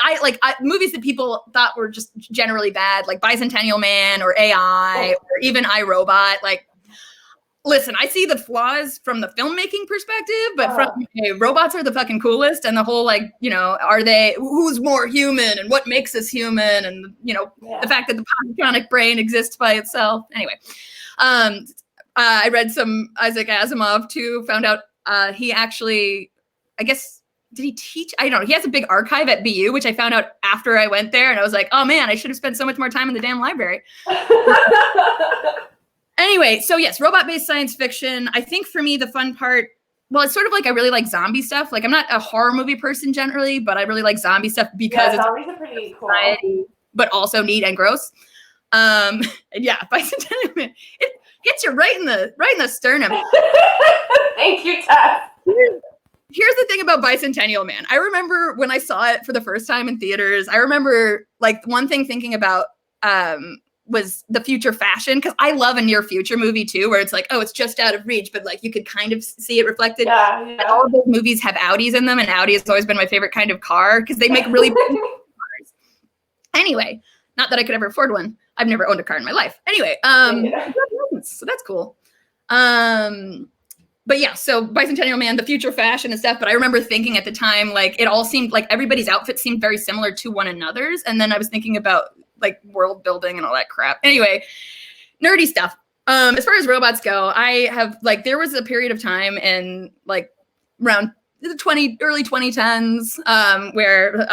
movies that people thought were just generally bad, like Bicentennial Man or AI or even iRobot. Listen, I see the flaws from the filmmaking perspective, but robots are the fucking coolest. And the whole, who's more human and what makes us human? And, the fact that the positronic brain exists by itself. Anyway, I read some Isaac Asimov too, found out he actually, I guess, did he teach? I don't know. He has a big archive at BU, which I found out after I went there. And I was like, oh man, I should have spent so much more time in the damn library. Anyway, so yes, robot-based science fiction. I think for me, the fun part, it's sort of I really like zombie stuff. I'm not a horror movie person generally, but I really like zombie stuff because zombies are pretty cool, but also neat and gross. And yeah, Bicentennial Man, it hits you right in the sternum. Thank you, Tess. Here's the thing about Bicentennial Man. I remember when I saw it for the first time in theaters, I remember one thing thinking about was the future fashion, because I love a near future movie too, where it's like, oh, it's just out of reach, but like you could kind of see it reflected. Yeah. All of those movies have Audis in them, and Audi has always been my favorite kind of car because they make really big cars. Anyway, not that I could ever afford one. I've never owned a car in my life. Anyway, so that's cool. But yeah, so Bicentennial Man, the future fashion and stuff. But I remember thinking at the time, like, it all seemed like everybody's outfits seemed very similar to one another's. And then I was thinking about like world building and all that crap. Anyway, nerdy stuff. As far as robots go, I have like, there was a period of time in like around the early 2010s where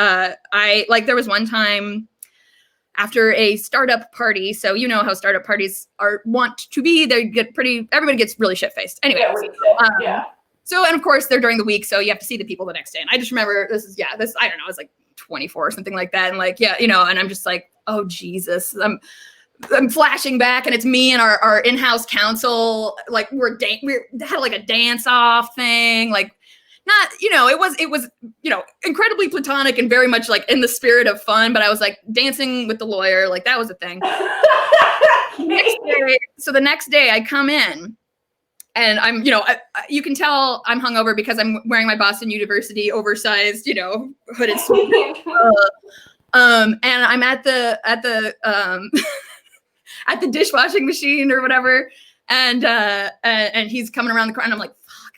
I like, there was one time after a startup party. So you know how startup parties want to be. They get everybody gets really shit-faced. Anyway. Yeah. So, and of course they're during the week, so you have to see the people the next day. And I just remember I don't know, I was like 24 or something like that. And like, yeah, you know, and I'm just like, oh Jesus. I'm flashing back, and it's me and our in-house counsel. Like we had like a dance-off thing, like, not, you know, it was, you know, incredibly platonic and very much like in the spirit of fun, but I was like dancing with the lawyer. Like that was a thing. So the next day I come in and I'm, you know, you can tell I'm hungover because I'm wearing my Boston University oversized, you know, hooded suit. And I'm at the at the dishwashing machine or whatever. And he's coming around the corner and I'm like,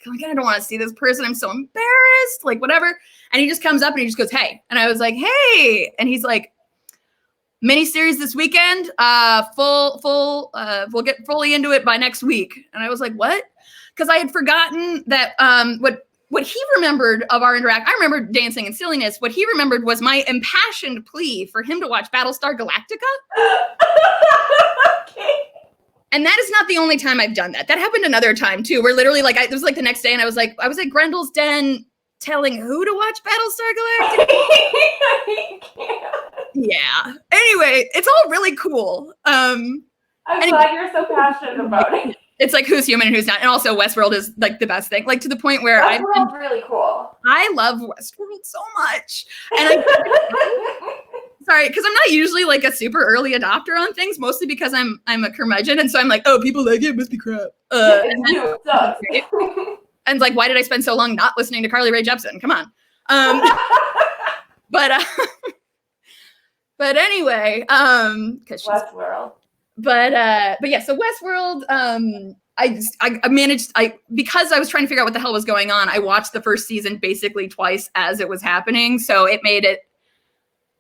I don't want to see this person. I'm so embarrassed, like whatever. And he just comes up and he just goes, hey. And I was like, hey. And he's like, mini-series this weekend, we'll get fully into it by next week. And I was like, what? Because I had forgotten that what he remembered of our interaction. I remember dancing and silliness. What he remembered was my impassioned plea for him to watch Battlestar Galactica. Okay. And that is not the only time I've done that. That happened another time too, where literally like it was like the next day and I was at Grendel's Den telling who to watch Battlestar Galactica. Yeah. Anyway, it's all really cool. I'm glad you're so passionate about it. It's like who's human and who's not. And also Westworld is like the best thing. Like to the point where Westworld's really cool. I love Westworld so much. And sorry, because I'm not usually like a super early adopter on things, mostly because I'm a curmudgeon, and so I'm like, oh, people like it, must be crap. And like, why did I spend so long not listening to Carly Rae Jepsen? Come on. But anyway, because Westworld. But yeah, so Westworld. I managed because I was trying to figure out what the hell was going on. I watched the first season basically twice as it was happening, so it made it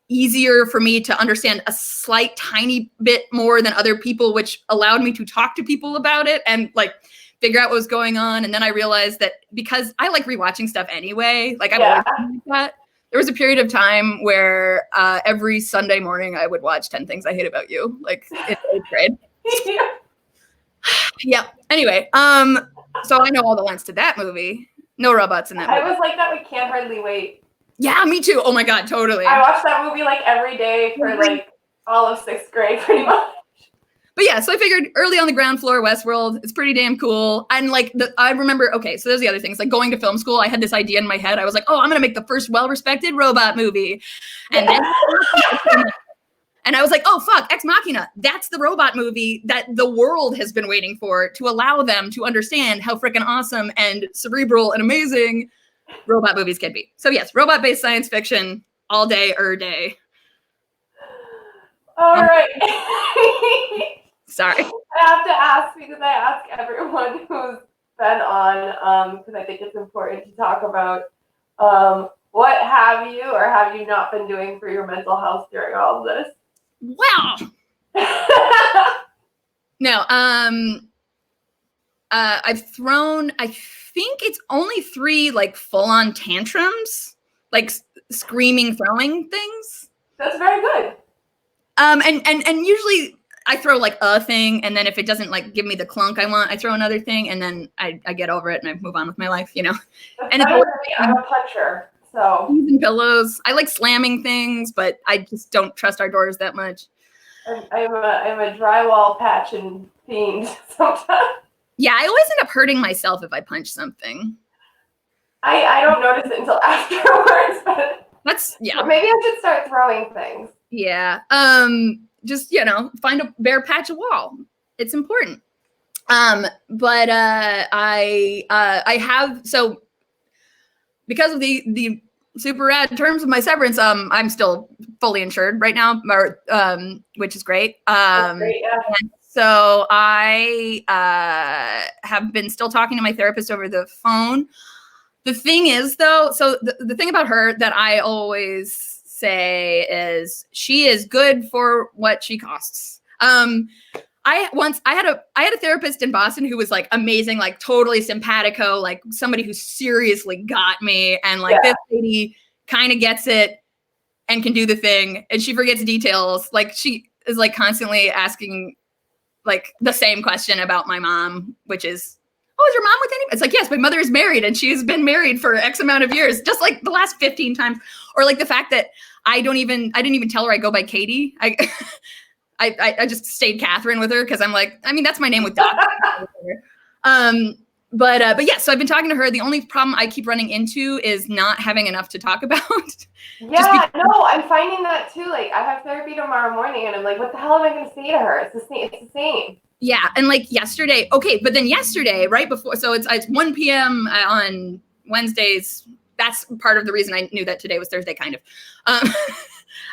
easier for me to understand a slight tiny bit more than other people, which allowed me to talk to people about it and like figure out what was going on. And then I realized that because I like rewatching stuff anyway, like I've always done like that. There was a period of time where every Sunday morning I would watch 10 Things I Hate About You, like in 8th grade. Yeah. Anyway, so I know all the lines to that movie. No robots in that movie. I was like that with Can't Hardly Wait. Yeah, me too. Oh my God, totally. I watched that movie like every day for like all of 6th grade, pretty much. But yeah, so I figured early on the ground floor, Westworld, it's pretty damn cool. And like, I remember, okay, so there's the other things. Like going to film school, I had this idea in my head. I was like, oh, I'm going to make the first well-respected robot movie. And then, and I was like, oh, fuck, Ex Machina. That's the robot movie that the world has been waiting for to allow them to understand how freaking awesome and cerebral and amazing robot movies can be. So yes, robot-based science fiction all day, day. All right. Sorry. I have to ask because I ask everyone who's been on because I think it's important to talk about what have you or have you not been doing for your mental health during all of this? Well, no, I've thrown, I think it's only 3 like full-on tantrums, like screaming, throwing things. That's very good. And usually I throw like a thing, and then if it doesn't like give me the clunk I want, I throw another thing, and then I get over it and I move on with my life, you know. That's and I'm a puncher, so using pillows. I like slamming things, but I just don't trust our doors that much. I'm a drywall patching fiend sometimes. Yeah, I always end up hurting myself if I punch something. I don't notice it until afterwards, but that's maybe I should start throwing things. Yeah. just, find a bare patch of wall. It's important. But I have, so because of the super rad terms of my severance, I'm still fully insured right now, which is great. Great, yeah. And so I have been still talking to my therapist over the phone. The thing is, though, so the thing about her that I always say is she is good for what she costs. I had a therapist in Boston who was like amazing, like totally simpatico, like somebody who seriously got me, and like this lady kind of gets it and can do the thing, and she forgets details. Like she is like constantly asking like the same question about my mom, which is, oh, is your mom with anybody? It's like, yes, my mother is married and she's been married for X amount of years, just like the last 15 times. Or like the fact that I didn't even tell her I go by Katie. I just stayed Catherine with her because I'm like, I mean, that's my name with Doc. But yeah, so I've been talking to her. The only problem I keep running into is not having enough to talk about. Yeah, no, I'm finding that too. Like, I have therapy tomorrow morning, and I'm like, what the hell am I going to say to her? It's the same. Yeah, and like yesterday, okay, but then yesterday, right before, so it's 1 p.m. On Wednesdays. That's part of the reason I knew that today was Thursday, kind of,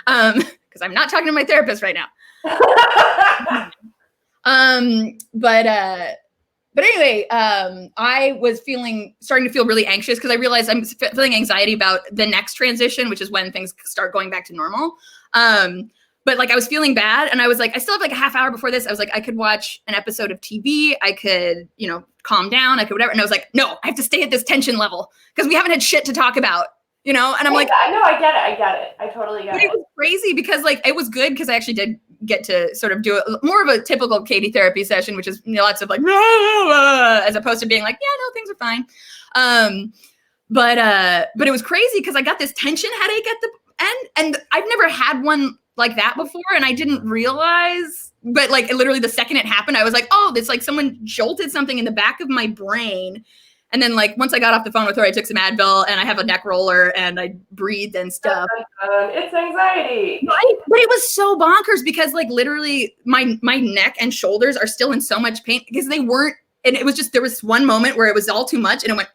because I'm not talking to my therapist right now. But anyway, I was starting to feel really anxious because I realized I'm feeling anxiety about the next transition, which is when things start going back to normal. But like I was feeling bad, and I was like, I still have like a half hour before this. I was like, I could watch an episode of TV. I could, calm down. I could whatever. And I was like, no, I have to stay at this tension level because we haven't had shit to talk about, And I'm like, I know, I get it. I totally get it. It was crazy because like it was good because I actually did get to sort of do more of a typical Katie therapy session, which is lots of like as opposed to being like, yeah, no, things are fine. But it was crazy because I got this tension headache at the end, and I've never had one like that before, and I didn't realize. But like literally the second it happened, I was like, oh, it's like someone jolted something in the back of my brain. And then like once I got off the phone with her, I took some Advil and I have a neck roller and I breathed and stuff. It's anxiety. Right? But it was so bonkers because like literally my neck and shoulders are still in so much pain because they weren't. And it was just, there was one moment where it was all too much and it went,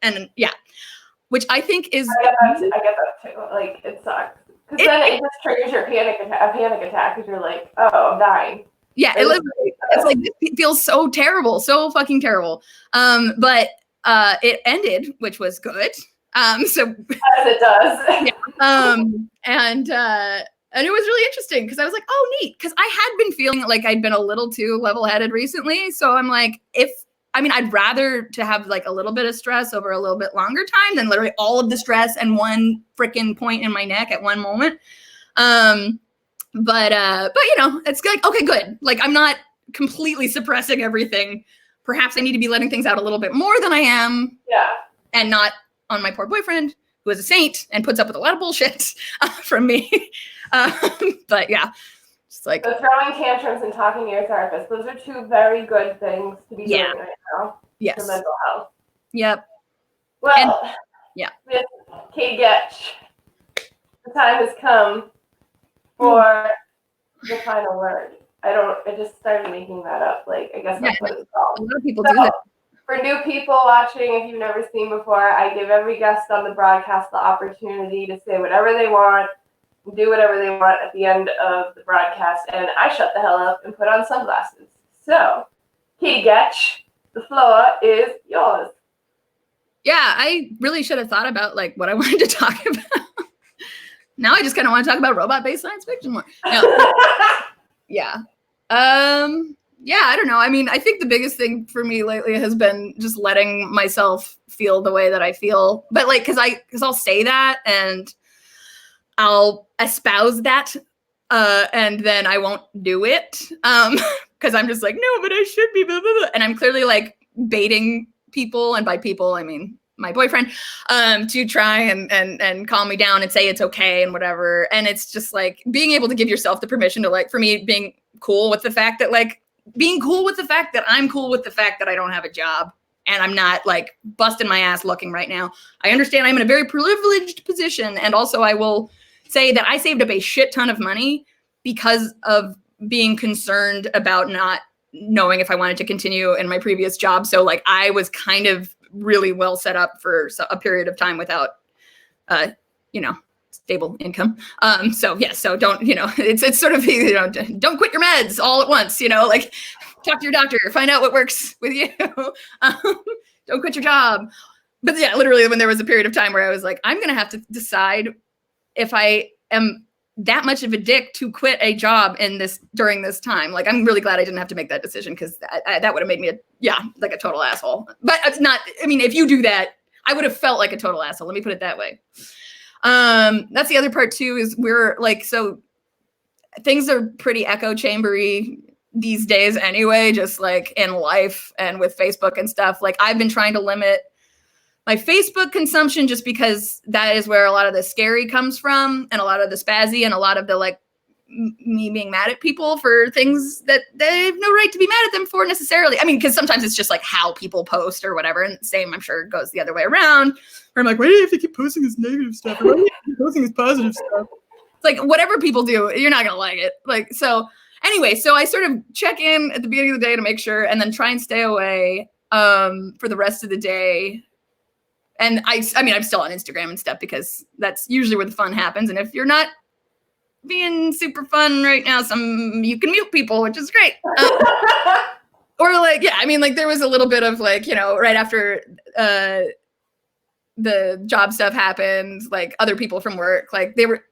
and yeah, which I think is. I get that too. Like it sucks. Because then it just triggers your panic attack because you're like, oh, I'm dying. Yeah, it's like it feels so terrible, so fucking terrible. But it ended, which was good. So as it does. Yeah. And it was really interesting because I was like, oh, neat. Because I had been feeling like I'd been a little too level-headed recently. So I'm like, I'd rather to have like a little bit of stress over a little bit longer time than literally all of the stress and one freaking point in my neck at one moment. But it's good. Okay, good. Like I'm not completely suppressing everything. Perhaps I need to be letting things out a little bit more than I am. Yeah. And not on my poor boyfriend, who is a saint and puts up with a lot of bullshit from me. But yeah, just like. So throwing tantrums and talking to your therapist, those are two very good things to be doing right now. Yes. For mental health. Yep. Well, Miss Kate Goetsch, the time has come for the final word. I just started making that up. Like, I guess that's what it's called. A lot of people do that. For new people watching, if you've never seen before, I give every guest on the broadcast the opportunity to say whatever they want, do whatever they want at the end of the broadcast, and I shut the hell up and put on sunglasses. So, Katie Goetsch, the floor is yours. Yeah, I really should have thought about like what I wanted to talk about. Now I just kind of want to talk about robot-based science fiction more. No. Yeah. Yeah, I don't know. I mean, I think the biggest thing for me lately has been just letting myself feel the way that I feel. But like, cause I'll say that and I'll espouse that, and then I won't do it. Cause I'm just like, no, but I should be, blah, blah, blah. And I'm clearly like baiting people. And by people, I mean my boyfriend, to try and calm me down and say it's okay and whatever. And it's just like being able to give yourself the permission to like, for me, being cool with the fact that like, being cool with the fact that I'm cool with the fact that I don't have a job and I'm not like busting my ass looking right now. I understand I'm in a very privileged position. And also I will say that I saved up a shit ton of money because of being concerned about not knowing if I wanted to continue in my previous job. So like I was kind of really well set up for a period of time without, stable income. So don't, it's sort of, don't quit your meds all at once, like talk to your doctor, find out what works with you. Don't quit your job. But yeah, literally when there was a period of time where I was like, I'm going to have to decide if I am that much of a dick to quit a job during this time. Like, I'm really glad I didn't have to make that decision, because that would have made me like a total asshole. But it's not, I mean, if you do that, I would have felt like a total asshole. Let me put it that way. That's the other part too, is we're like, so things are pretty echo chambery these days anyway, just like in life and with Facebook and stuff. Like, I've been trying to limit my Facebook consumption just because that is where a lot of the scary comes from, and a lot of the spazzy, and a lot of the like me being mad at people for things that they have no right to be mad at them for necessarily. I mean, because sometimes it's just like how people post or whatever. And same, I'm sure, goes the other way around, where I'm like, why do you have to keep posting this negative stuff? Or why do you have to keep posting this positive stuff? It's like, whatever people do, you're not going to like it. Like, so anyway, so I sort of check in at the beginning of the day to make sure, and then try and stay away for the rest of the day. And I mean, I'm still on Instagram and stuff, because that's usually where the fun happens. And if you're not being super fun right now, you can mute people, which is great. Or like, yeah, I mean, like there was a little bit of like, right after the job stuff happened, like other people from work, like there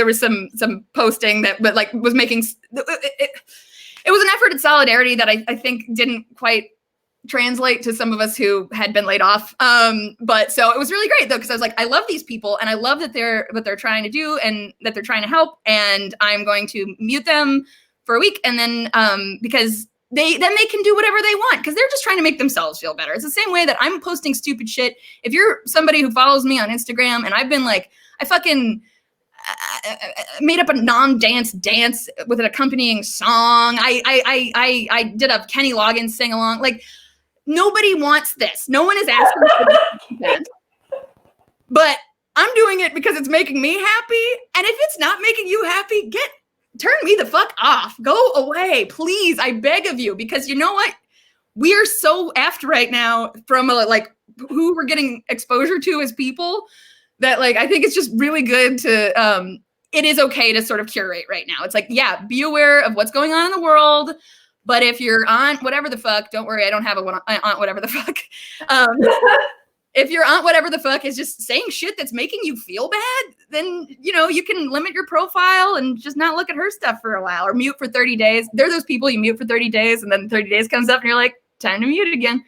was some posting that, but like was making, it was an effort at solidarity that I think didn't quite translate to some of us who had been laid off. But so it was really great though, because I was like, I love these people, and I love that what they're trying to do, and that they're trying to help, and I'm going to mute them for a week, and then because they can do whatever they want, because they're just trying to make themselves feel better. It's the same way that I'm posting stupid shit. If you're somebody who follows me on Instagram, and I've been like, I fucking made up a non-dance dance with an accompanying song. I did a Kenny Loggins sing along. Like, nobody wants this. No one is asking for this content. But I'm doing it because it's making me happy. And if it's not making you happy, turn me the fuck off. Go away, please. I beg of you, because you know what? We are so effed right now from like who we're getting exposure to as people, that like I think it's just really good to it is okay to sort of curate right now. It's like, yeah, be aware of what's going on in the world. But if you're aunt whatever the fuck, don't worry, I don't have an aunt whatever the fuck. If your aunt whatever the fuck is just saying shit that's making you feel bad, then you can limit your profile and just not look at her stuff for a while, or mute for 30 days. They're those people you mute for 30 days, and then 30 days comes up and you're like, time to mute it again.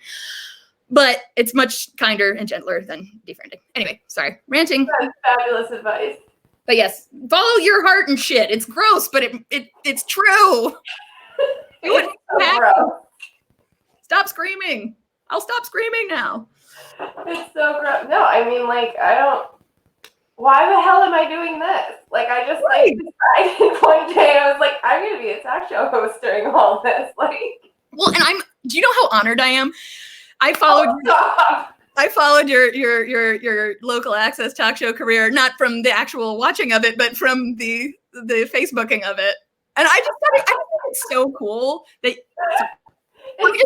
But it's much kinder and gentler than defriending. Anyway, sorry, ranting. That's fabulous advice. But yes, follow your heart and shit. It's gross, but it's true. It's so gross. Stop screaming. I'll stop screaming now. It's so gross. No, I mean, like, why the hell am I doing this? Like, I just, like, decided one day, I was like, I'm going to be a talk show host during all this. Like, well, and do you know how honored I am? I followed your local access talk show career, not from the actual watching of it, but from the Facebooking of it. And I just thought it's so cool that I think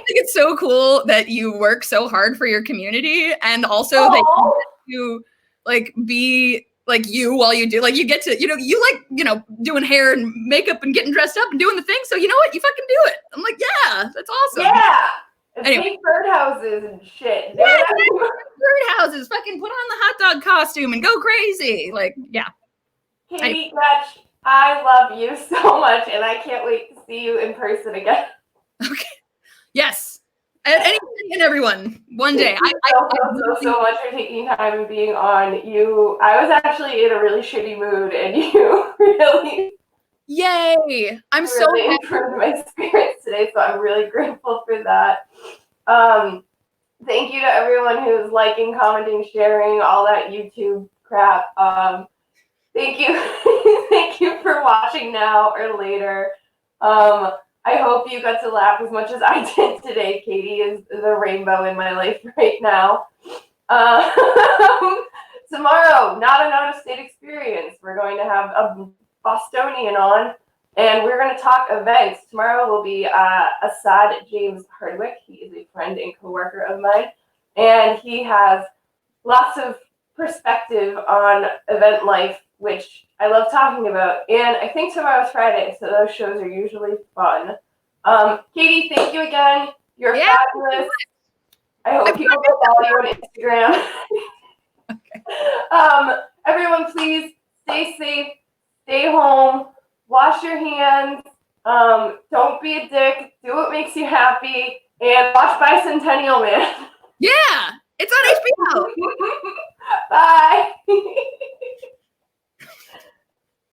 it's so cool that you work so hard for your community, and also that you like be like you while you do, like you get to, you like, doing hair and makeup and getting dressed up and doing the thing. So you know what? You fucking do it. I'm like, yeah, that's awesome. Yeah. Anyway. Make birdhouses and shit. Yeah, birdhouses. Fucking put on the hot dog costume and go crazy. Like, yeah. Katie, Goetsch, I love you so much, and I can't wait to see you in person again. Okay. Yes. Anyone and everyone. One day. Thank you so much for taking time and being on. I was actually in a really shitty mood, and you really... Yay! I'm so happy. Improved my spirits today, so I'm really grateful for that. Thank you to everyone who's liking, commenting, sharing, all that YouTube crap. Thank you. Thank you for watching now or later. I hope you got to laugh as much as I did today. Katie is the rainbow in my life right now. So Tomorrow, not an out-of-state experience. We're going to have a Bostonian on, and we're going to talk events. Tomorrow will be Assad James Hardwick. He is a friend and coworker of mine, and he has lots of perspective on event life, which I love talking about. And I think tomorrow's Friday, so those shows are usually fun. Katie, thank you again. You're fabulous. I hope people will follow you on Instagram. Okay. Everyone, please stay safe, stay home, wash your hands, don't be a dick, do what makes you happy, and watch Bicentennial Man. Yeah, it's on HBO. Bye.